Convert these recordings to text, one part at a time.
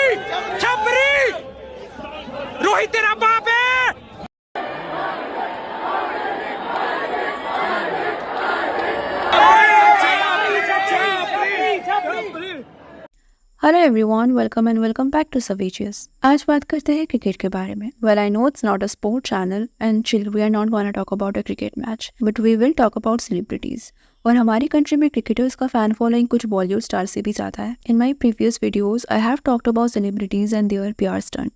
छपरी रोहित तेरा बाप है। Hello everyone, welcome and welcome back to सवेचियस। आज बात करते हैं क्रिकेट के बारे में। Well I know it's not a sport channel and chill we are not gonna talk about a cricket match, but we will talk about celebrities. और हमारी कंट्री में क्रिकेटर्स का फैन फॉलोइंग कुछ बॉलीवुड स्टार से भी ज़्यादा है। In my previous videos I have talked about celebrities and their PR stunt,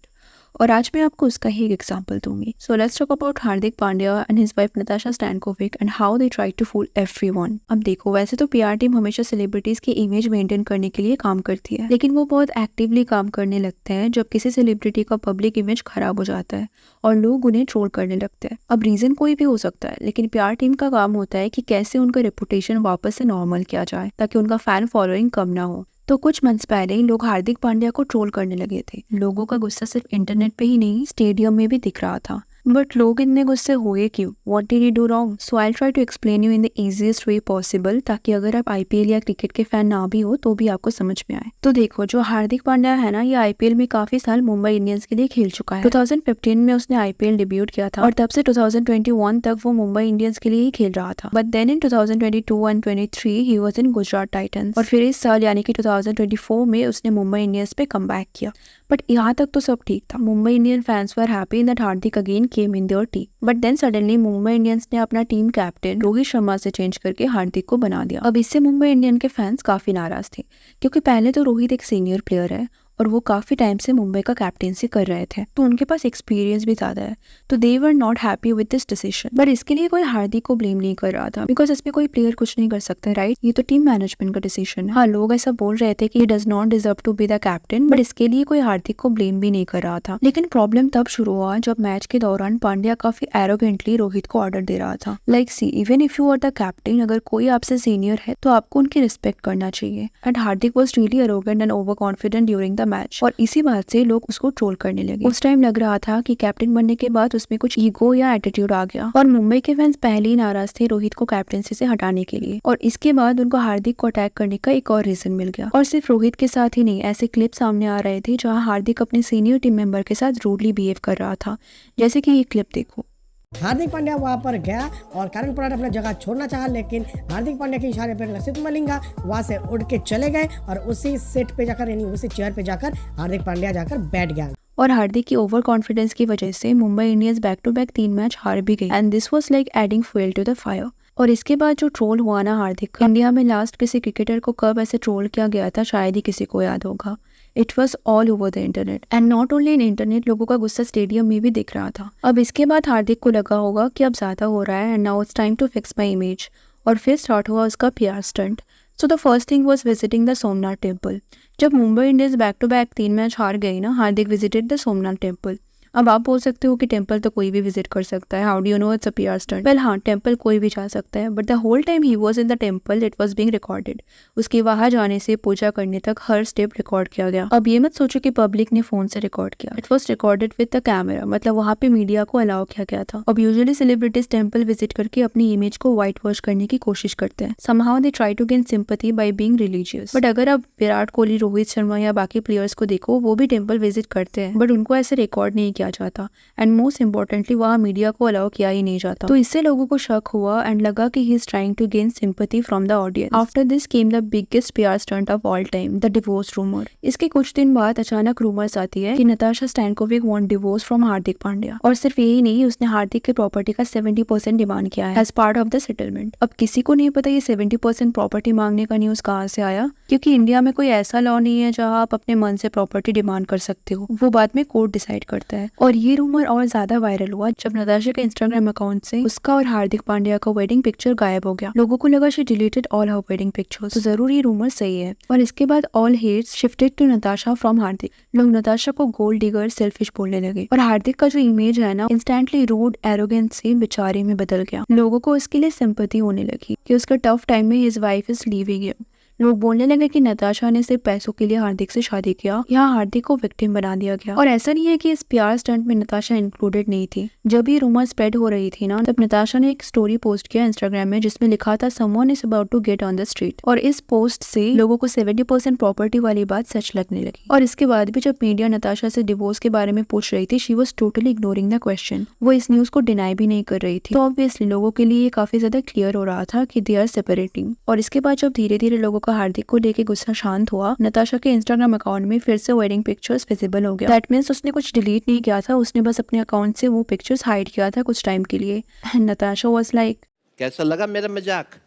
और आज मैं आपको उसका ही एक एग्जांपल दूंगी। So let's talk about Hardik Pandya and his wife Natasha Stankovic and how they try to fool everyone. अब देखो, वैसे तो पीआर टीम हमेशा सेलिब्रिटीज की इमेज मेंटेन करने के लिए काम करती है, लेकिन वो बहुत एक्टिवली काम करने लगते हैं जब किसी सेलिब्रिटी का पब्लिक इमेज खराब हो जाता है और लोग उन्हें ट्रोल करने लगते हैं। अब रीजन कोई भी हो सकता है, लेकिन पीआर टीम का काम होता है कि कैसे उनका रेपुटेशन वापस से नॉर्मल किया जाए ताकि उनका फैन फॉलोइंग कम ना हो। तो कुछ मंथ्स पहले ही लोग हार्दिक पांड्या को ट्रोल करने लगे थे। लोगों का गुस्सा सिर्फ इंटरनेट पे ही नहीं, स्टेडियम में भी दिख रहा था। बट लोग इतने गुस्से हुए क्यों? What did he do wrong? So I try to explain you in the easiest way possible, ताकि अगर आप आईपीएल या क्रिकेट के फैन ना भी हो तो भी आपको समझ में आए। तो देखो, जो हार्दिक पांड्या है ना, ये आईपीएल में काफी साल मुंबई इंडियंस के लिए खेल चुका है। 2015 में उसने आईपीएल डेब्यूट किया था और तब से 2021 तक वो मुंबई इंडियंस के लिए ही खेल रहा था। But then in 2022 and 23 he was in Gujarat Titans, और फिर इस साल यानी कि 2024 में उसने मुंबई इंडियंस पे कमबैक किया। बट यहाँ तक तो सब ठीक था। Mumbai Indian fans were happy that Hardik again came in their team. But then suddenly Mumbai Indians ने अपना टीम कैप्टन रोहित शर्मा से चेंज करके हार्दिक को बना दिया। अब इससे मुंबई इंडियन के फैंस काफी नाराज थे, क्योंकि पहले तो रोहित एक सीनियर प्लेयर है और वो काफी टाइम से मुंबई का कैप्टेंसी कर रहे थे, तो उनके पास एक्सपीरियंस भी ज्यादा है। तो they were not happy with this decision. But इसके लिए कोई हार्दिक को ब्लेम नहीं कर रहा था, बिकॉज इसमें कोई प्लेयर कुछ नहीं कर सकता, राइट? ये तो टीम मैनेजमेंट का डिसीजन है। हाँ, लोग ऐसा बोल रहे थे कि he does not deserve to be the captain, but इसके लिए कोई हार्दिक को ब्लेम भी नहीं कर रहा था। लेकिन प्रॉब्लम तब शुरू हुआ जब मैच के दौरान पांड्या काफी एरोगेंटली रोहित को ऑर्डर दे रहा था। Like see, even if you are the captain, अगर कोई आपसे सीनियर है तो आपको उनकी रिस्पेक्ट करना चाहिए। And Hardik was really arrogant and over confident during the match, और इसी बात से लोग उसको ट्रोल करने लगे। उस टाइम लग रहा था कि कैप्टन बनने के बाद उसमें कुछ ईगो या एटीट्यूड आ गया, और मुंबई के फैंस पहले ही नाराज थे रोहित को कैप्टनसी से हटाने के लिए। और इसके बाद उनको हार्दिक को अटैक करने का एक और रीजन मिल गया। और सिर्फ रोहित के साथ ही नहीं, ऐसे क्लिप सामने आ रहे थे जहां हार्दिक अपने सीनियर टीम मेंबर के साथ रूडली बिहेव कर रहा था, जैसे कि ये क्लिप देखो। हार्दिक पांड्या वहां पर गया और करण पोलार्ड अपना जगह छोड़ना चाहा, लेकिन हार्दिक पांड्या के इशारे पर लसित मलिंगा वहां से उड़ के चले गए और उसी सीट पे जाकर, यानी उसी चेयर पे जाकर हार्दिक पांड्या जाकर बैठ गया। और हार्दिक की ओवर कॉन्फिडेंस की वजह से Mumbai Indians back to back 3 match हार भी गई, and this was like adding fuel to the fire. और इसके बाद जो ट्रोल हुआ ना हार्दिक का, इंडिया में लास्ट किसी क्रिकेटर को कब ऐसे ट्रोल किया गया था शायद ही किसी को याद होगा। It was all over the internet, and not only in internet, लोगों का गुस्सा स्टेडियम में भी दिख रहा था। अब इसके बाद हार्दिक को लगा होगा कि अब ज्यादा हो रहा है and now it's time to fix my image, और फिर स्टार्ट हुआ उसका PR stunt. So the first thing was visiting the Somnath temple. जब Mumbai Indians back to back 3 match हार गई ना, Hardik visited the Somnath temple. अब आप बोल सकते हो कि टेम्पल तो कोई भी विजिट कर सकता है, how do you know it's a PR stunt? Well हाँ, टेम्पल कोई भी जा सकता है, but the whole time he was in the temple it was being recorded. उसके वहां जाने से पूजा करने तक हर स्टेप रिकॉर्ड किया गया। अब ये मत सोचो कि पब्लिक ने फोन से रिकॉर्ड किया, it was recorded with the camera, मतलब वहाँ पे मीडिया को अलाउ किया गया था। अब यूजुअली सेलिब्रिटीज टेम्पल विजिट करके अपनी इमेज को व्हाइट वॉश करने की कोशिश करते हैं। Somehow they try to gain sympathy by being religious. But अगर आप विराट कोहली, रोहित शर्मा या बाकी प्लेयर्स को देखो, वो भी टेम्पल विजिट करते हैं, बट उनको ऐसे रिकॉर्ड नहीं किया जाता, एंड मोस्ट इम्पोर्टेंटली वहाँ मीडिया को अलाउ किया ही नहीं जाता। तो इससे लोगों को शक हुआ एंड लगा कि he is trying to gain sympathy from the audience. After this came the biggest PR stunt of all time, the divorce rumour. इसके कुछ दिन बाद अचानक रूमर्स आती है कि Natasha Stankovic want divorce from Hardik Pandya, और सिर्फ यही नहीं, उसने हार्दिक की प्रॉपर्टी का 70% डिमांड किया है as part of the settlement. अब किसी को नहीं पता ये 70% प्रॉपर्टी मांगने का न्यूज कहाँ से आया, क्योंकि इंडिया में कोई ऐसा लॉ नहीं है जहाँ आप अपने मन से प्रॉपर्टी डिमांड कर सकते हो, वो बाद में कोर्ट डिसाइड करता है। और ये रूमर और ज्यादा वायरल हुआ जब नताशा के इंस्टाग्राम अकाउंट से उसका और हार्दिक पांड्या का वेडिंग पिक्चर गायब हो गया। लोगों को लगा she deleted all her wedding pictures, तो जरूर ये रूमर सही है। और इसके बाद all hates shifted to Natasha from Hardik. लोग नताशा को गोल्ड डिगर, सेल्फिश बोलने लगे, और हार्दिक का जो इमेज है ना, इंस्टेंटली रूड, एरोगेंट से बेचारे में बदल गया। लोगों को इसके लिए सिंपैथी होने लगी कि उसका टफ टाइम में his wife is leaving him. लोग बोलने लगे कि नताशा ने सिर्फ पैसों के लिए हार्दिक से शादी किया, यहाँ हार्दिक को विक्टिम बना दिया गया। और ऐसा नहीं है कि इस PR स्टंट में नताशा इंक्लूडेड नहीं थी। जब ये रूमर स्प्रेड हो रही थी ना, तब नताशा ने एक स्टोरी पोस्ट किया इंस्टाग्राम में जिसमें लिखा था someone is about to get on the street. और इस पोस्ट से लोगों को 70% प्रॉपर्टी वाली बात सच लगने लगी। और इसके बाद भी जब मीडिया नताशा से डिवोर्स के बारे में पूछ रही थी, she was totally ignoring the question. वो इस न्यूज को डिनाई भी नहीं कर रही थी। तो ऑब्वियसली लोगों के लिए काफी ज्यादा क्लियर हो रहा था कि दे आर सेपरेटिंग। और इसके बाद जब धीरे धीरे लोगों का हार्दिक को लेके गुस्सा शांत हुआ, नताशा के इंस्टाग्राम अकाउंट में फिर से वेडिंग पिक्चर्स विजिबल हो गया। दैट मीन्स उसने कुछ डिलीट नहीं किया था, उसने बस अपने अकाउंट से वो पिक्चर्स हाइड किया था कुछ टाइम के लिए। नताशा वाज लाइक, कैसा लगा मेरा मजाक?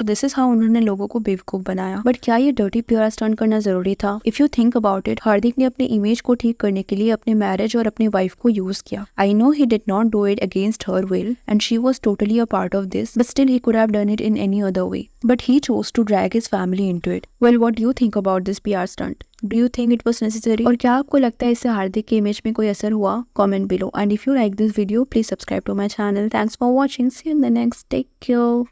दिस इज हाउ उन्होंने लोगों को बेवकूफ बनाया। बट क्या ये डर्टी PR स्टंट करना जरूरी था? If you think about it, Hardik ने अपनी इमेज को ठीक करने के लिए अपने मैरिज और अपनी वाइफ को यूज किया। I know he did not do it against her will and she was totally a part of this, but still he could have done it in any other way, but he chose to drag his family into it. Well, what do you think about this PR stunt? Do you think it was necessary? और क्या आपको लगता है इससे हार्दिक की image में कोई असर हुआ? Comment below. And if you like this video, please subscribe to my channel. Thanks for watching. See you in the next. Take care.